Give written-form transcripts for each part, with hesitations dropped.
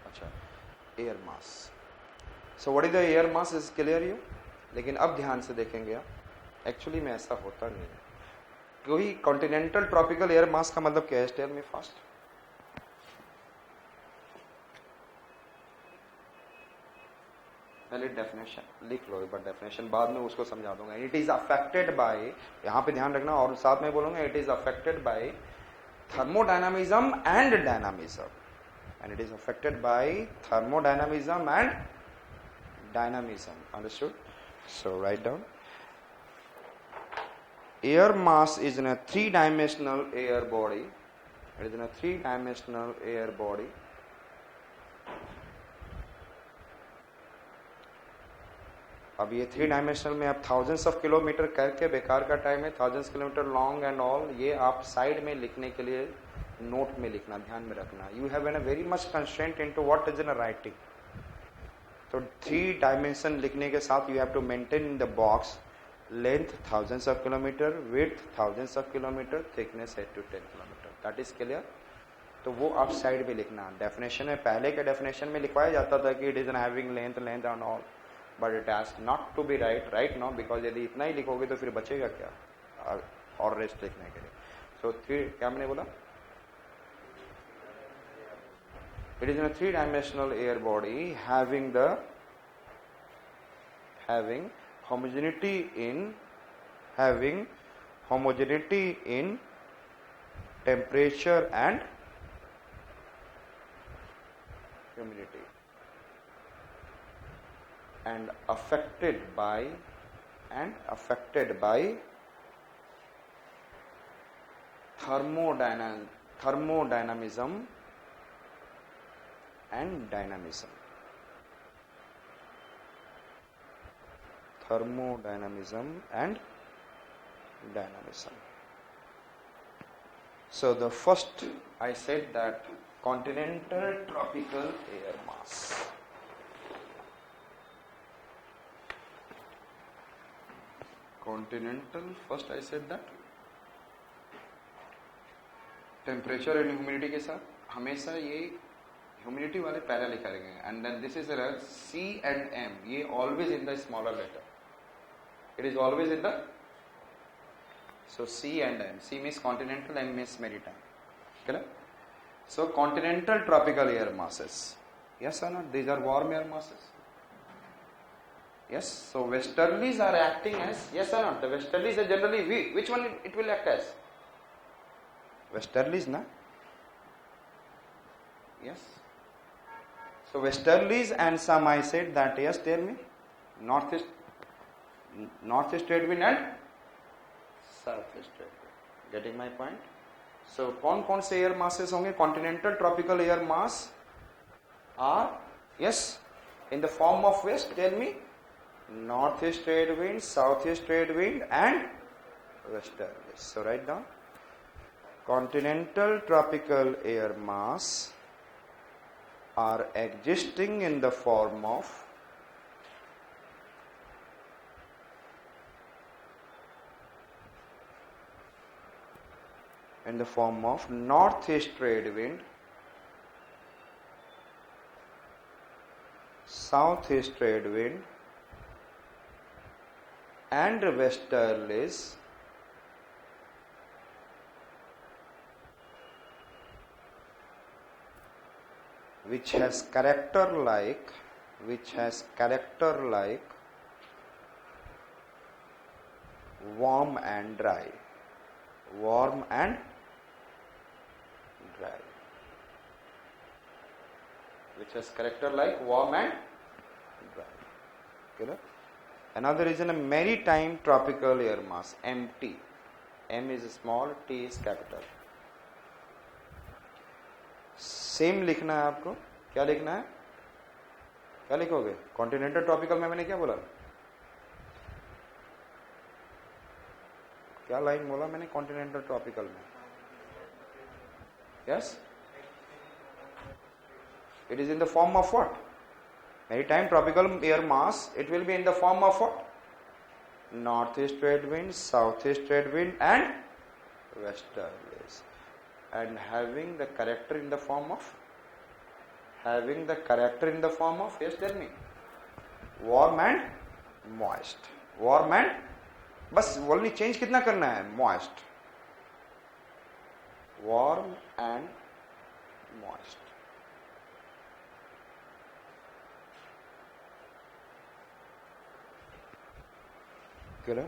अच्छा, air mass. So what is the air mass is clear you. लेकिन अब ध्यान से देखेंगे आप, एक्चुअली में ऐसा होता नहीं है. कोई कॉन्टिनेंटल ट्रॉपिकल एयर मास का मतलब क्या है? Tell me fast. पहले डेफिनेशन लिख लो एक बार, डेफिनेशन बाद में उसको समझा दूंगा. इट इज अफेक्टेड बाय, यहां पे ध्यान रखना, और साथ में बोलूंगा it is affected by thermodynamism and dynamism, and it is affected by thermodynamism and dynamism. Understood? So write down, air mass is in a three-dimensional air body. It is in a three-dimensional air body. अब ये three dimensional में आप thousands of kilometre करके बेकार का time है. Thousands kilometre long and all, ये आप साइड में लिखने के लिए नोट में लिखना, ध्यान में रखना. You have an a very much constraint into what is in a writing. तो थ्री डायमेंशन लिखने के साथ you have to maintain in the box length thousands of kilometre, width thousands of kilometre, thickness 8 to 10 kilometre. That is clear. तो वो आप side में लिखना. Definition में, पहले के डेफिनेशन में लिखवाया जाता था कि it is an having length and all, but it has not to be right now, because यदि इतना ही लिखोगे तो फिर बचेगा क्या और रेस्ट लिखने के लिए. सो थ्री, क्या मैंने बोला, it is in a three dimensional air body having homogeneity in temperature and humidity, and affected by thermodynamism and dynamism. So the first I said that continental tropical air mass. Continental, first I said that temperature and humidity के साथ हमेशा ये humidity वाले para लिखा गए हैं. And then this is C and M, ये always in the smaller letter. It is always in the, so C and M. C means continental, M means maritime. Clear? So continental tropical air masses. Yes or not? These are warm air masses. Yes. So westerlies are acting as, yes or not? The westerlies are generally weak. Which one it will act as? Westerlies, na? Yes. So westerlies and some I said that, yes, tell me. Northeast trade wind and southeast trade wind. Getting my point? So कौन से air masses होंगे? Continental tropical air mass are, yes, in the form of west. Tell me. Northeast trade wind, southeast trade wind and westerlies. So write down. Continental tropical air mass are existing in the form of northeast trade wind, southeast trade wind and westerlies which has character like warm and dry. Which has character like warm and dry. Okay? Another is a maritime tropical air mass, MT. M is small, T is capital. Same लिखना है आपको. क्या लिखना है? क्या लिखोगे? Continental tropical में मैंने क्या बोला? क्या लाइन बोला मैंने कॉन्टिनेंटल ट्रॉपिकल में? Yes, it is in the form of what? Maritime tropical air mass, it will be in the form of what? Northeast trade wind, southeast trade wind and westerlies, and having the character in the form of having the character in the form of, yes tell me, warm and moist. warm and, बस only change कितना करना है, moist. warm and moist. clear?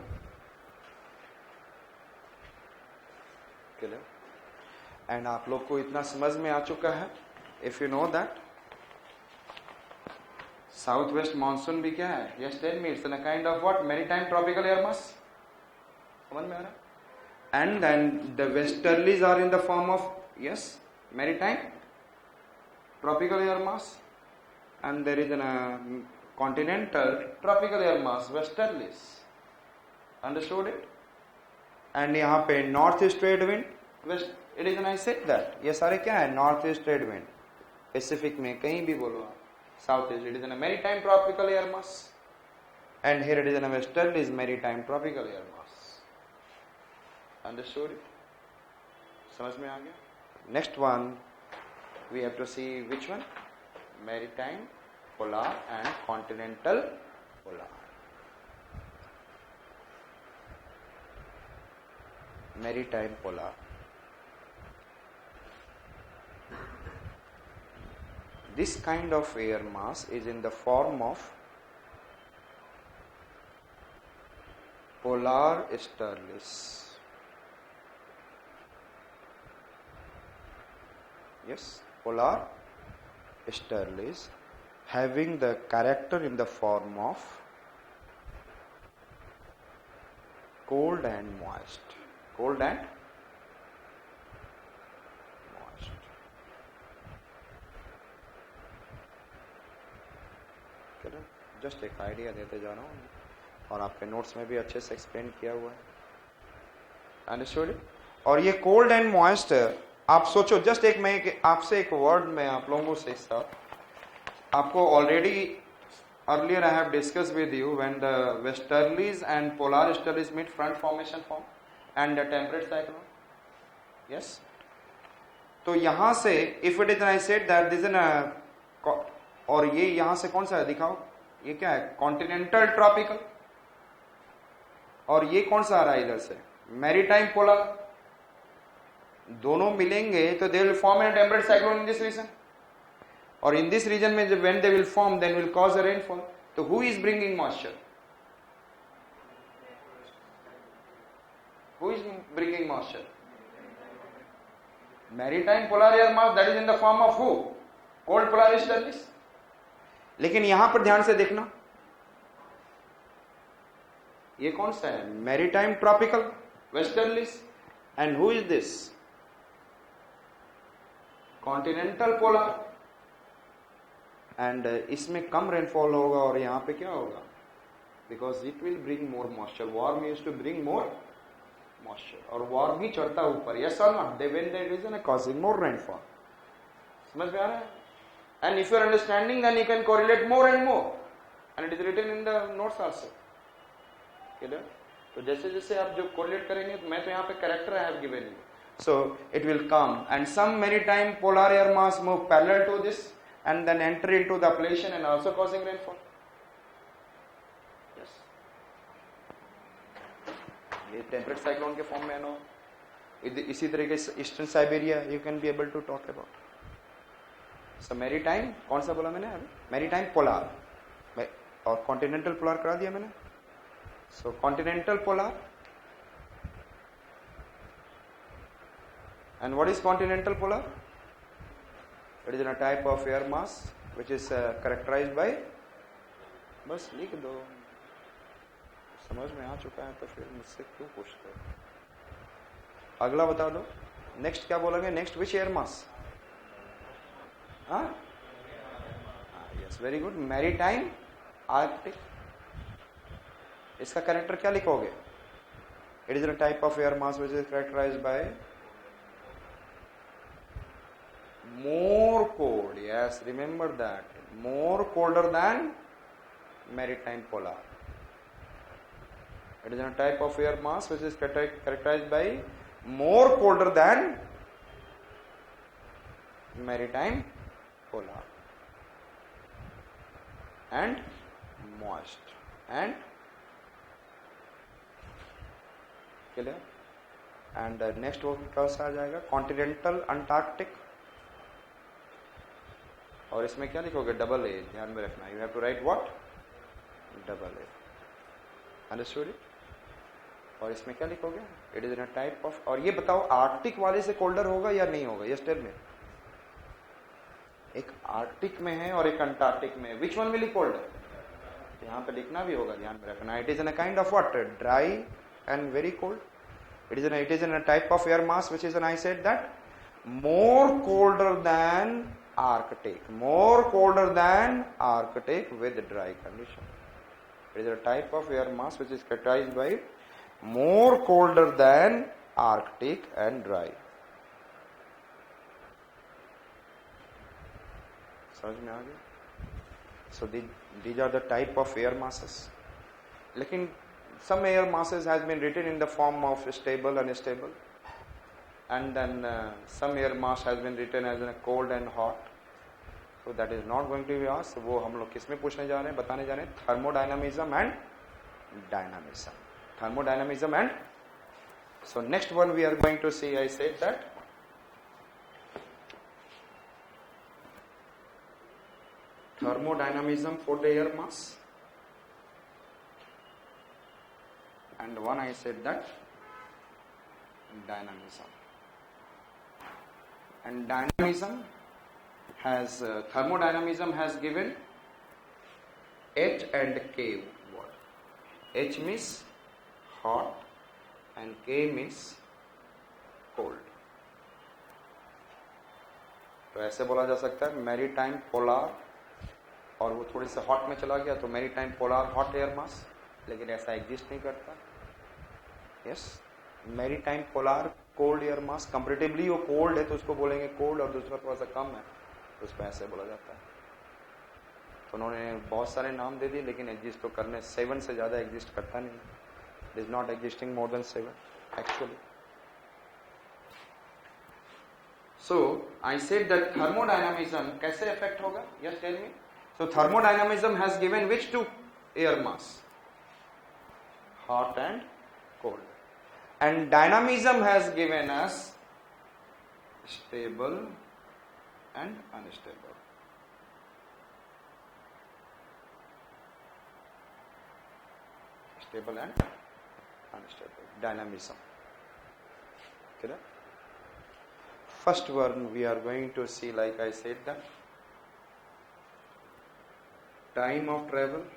clear? And आप लोग को इतना समझ में आ चुका है, if you know that south west monsoon भी क्या है, yes tell me, it's a kind of what, maritime tropical air mass. समझ में आ रहा है? And then the westerlies are in the form of, yes, maritime tropical air mass, and there is an continental tropical air mass, westerlies. Understood it? एंड यहाँ पे north east trade wind, west, it is an, I said that, ये सारे क्या है, north east trade wind. Pacific में कहीं भी बोलो आप, south east, it is in a maritime tropical air mass, and here it is in a western is maritime tropical air mass. Understood? समझ में आ गया? Next one, we have to see which one? Maritime polar and continental polar. Maritime polar. This kind of air mass is in the form of polar sterlis. Yes, polar sterlis having the character in the form of cold and moist. Cold and just एक idea देते जा रहा हूँ, और आपके notes में भी अच्छे से एक्सप्लेन किया हुआ है. अंडरस्टूड? और ये कोल्ड एंड मॉइस्ट, आप सोचो, जस्ट एक मैं आपसे एक वर्ड में आप लोगों से साथ, आपको already earlier I have discuss with you when the westerlies and polar easterlies meet, front formation form and the temperate cyclone. Yes, तो यहां से if it is, I said that this an, और ये यहां से कौन सा है दिखाओ, ये क्या है, कॉन्टिनेंटल ट्रॉपिकल, और ये कौन सा आ रहा है इधर से, मैरीटाइम पोलर. दोनों मिलेंगे तो they will form an temperate cyclone in this region, और इन दिस रीजन में जब when they will form then will cause a rainfall. तो who is bringing moisture, who is bringing moisture, maritime polar air mass, that is in the form of uh, cold polar easterlies. लेकिन यहां पर ध्यान से देखना, ये कौन सा है, maritime tropical westerlies, and who is this, continental polar. एंड इसमें कम रेनफॉल होगा और यहां पे क्या होगा, because it will bring more moisture. Warm used to bring more moisture, और वार्म ही चढ़ता ऊपर. यस और not, they when there is an causing more rainfall. समझ में आ रहा है? And if you are understanding, then you can correlate more and more, and it is written in the notes also. Clear? तो जैसे जैसे आप जो correlate करेंगे, तो मैं तो यहाँ पे character I have given you. So it will come, and some maritime polar air mass move parallel to this, and then enter into the Appalachian and also causing rainfall. Yes. ये temperate cyclone के form में है ना. इसी तरीके से Eastern Siberia you can be able to talk about. So maritime कौन सा बोला मैंने अभी, मैरीटाइम पोलर, और कॉन्टिनेंटल पोलर करा दिया मैंने. So continental polar, and what is continental polar, it is a type of air mass which is characterised by, बस लिख दो, समझ में आ चुका है तो फिर मुझसे क्यों पूछते हो. अगला बता दो, नेक्स्ट क्या बोलेंगे, next which air mass, yes very good, maritime Arctic. इसका कैरेक्टर क्या लिखोगे, it is a type of air mass which is characterised by more cold. Yes, remember that, more colder than maritime polar. It is a type of air mass which is characterised by more colder than maritime polar. and moist and clear. And next वो कौन सा आ जाएगा? Continental Antarctic. और इसमें क्या लिखोगे? Double A. ध्यान में रखना. You have to write what? Double A. Understood it? और इसमें क्या लिखोगे? It is in a type of. और ये बताओ आर्कटिक वाले से कोल्डर होगा या नहीं होगा? Yes tell me. एक आर्कटिक में है और एक अंटार्कटिक में है. Which one will be colder? यहाँ पे लिखना भी होगा, ध्यान में रखना. It is in a kind of what? Dry and very cold. It is in a type of air mass which is, and I said that, more colder than Arctic, more colder than Arctic with dry condition. It is a type of air mass which is characterized by more colder than Arctic and dry. समझ में आ गया? So these are the type of air masses. लेकिन some air masses has been written in the form of stable and unstable, and then some air mass has been written as in cold and hot. So that is not going to be asked. वो हम लोग किसमें पूछने जा रहे हैं, बताने जा रहे हैं? Thermodynamism and dynamism. Thermodynamism and. So next one we are going to see. I said that thermodynamism for the air mass. And one I said that dynamism. And dynamism has, thermodynamism has given H and K word. H means hot and K means cold. तो ऐसे बोला जा सकता है maritime polar, और वो थोड़ी से हॉट में चला गया तो maritime polar hot air mass. लेकिन ऐसा एग्जिस्ट नहीं करता. Yes, maritime polar cold air mass. Comparatively वो कोल्ड है तो उसको बोलेंगे कोल्ड, और दूसरा थोड़ा सा कम है तो उसको ऐसे बोला जाता है. तो उन्होंने बहुत सारे नाम दे दिए, लेकिन एग्जिस्ट तो करने 7 से ज्यादा एग्जिस्ट करता नहीं. It is not existing more than 7 actually. So I said that thermodynamism कैसे इफेक्ट होगा? Yes tell me. So thermodynamism has given which to air mass? Hot and cold. And dynamism has given us stable and unstable. Stable and unstable. Dynamism. Okay? First one we are going to see, like I said, that time of travel.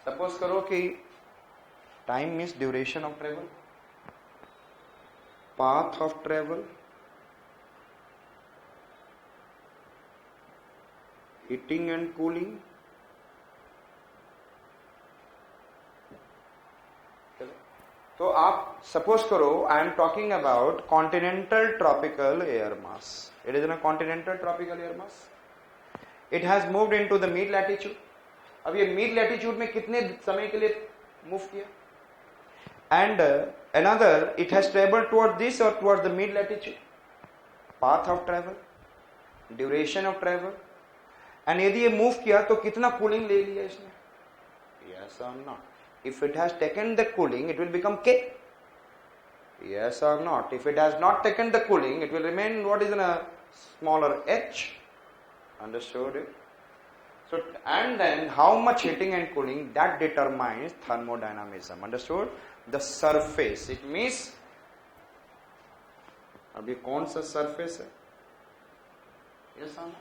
Suppose करो कि time means duration of travel, path of travel, heating and cooling. तो आप suppose करो I am talking about continental tropical air mass. It is an continental tropical air mass. It has moved into the mid latitude. अब ये mid latitude में कितने समय के लिए मूव किया? And another it has travelled toward this और toward the mid latitude. Path of travel, duration of travel, and यदि ये मूव किया तो कितना कूलिंग ले लिया इसने? यस और not? If it has taken the cooling it will become के. यस और not? If it has not taken the cooling it will remain what is in a smaller H. Understood it? So, and then how much heating and cooling, that determines thermodynamism. Understood? The surface, it means, अभी कौन सा surface है? Yes or no?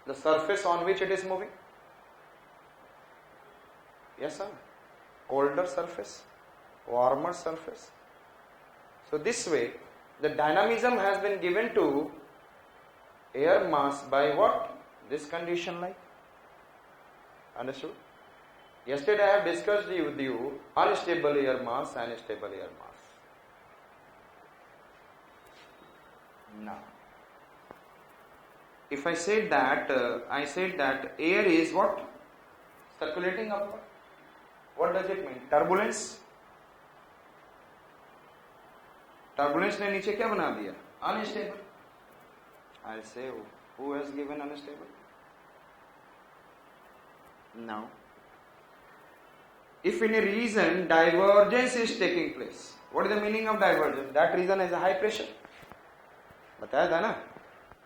The surface on which it is moving? Yes or no? Colder surface, warmer surface. So this way, the dynamism has been given to air mass by what? This condition like. Understood? Yesterday I have discussed with you unstable air mass and stable air mass. Now, if I said that air is what? Circulating upward. What does it mean? Turbulence. Turbulence ने नीचे क्या बना दिया? Unstable. I say Who has given unstable? Now, if in a region divergence is taking place, what is the meaning of divergence? That region is a high pressure. बताया था ना?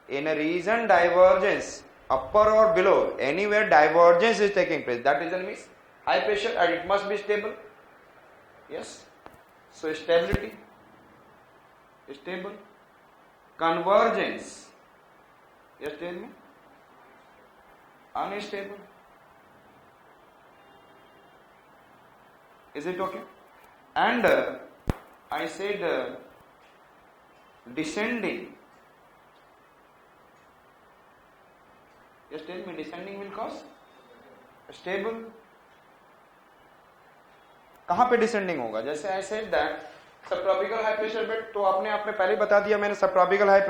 In a region divergence, upper or below, anywhere divergence is taking place. That region means high pressure and it must be stable. Yes. So stability, stable. Convergence. Yes, tell me. Unstable. Is it okay? And I said descending. Just tell me, descending will cause stable. कहाँ पे descending होगा? जैसे I said that subtropical high pressure bed, तो आपने पहले बता दिया मैंने subtropical high pressure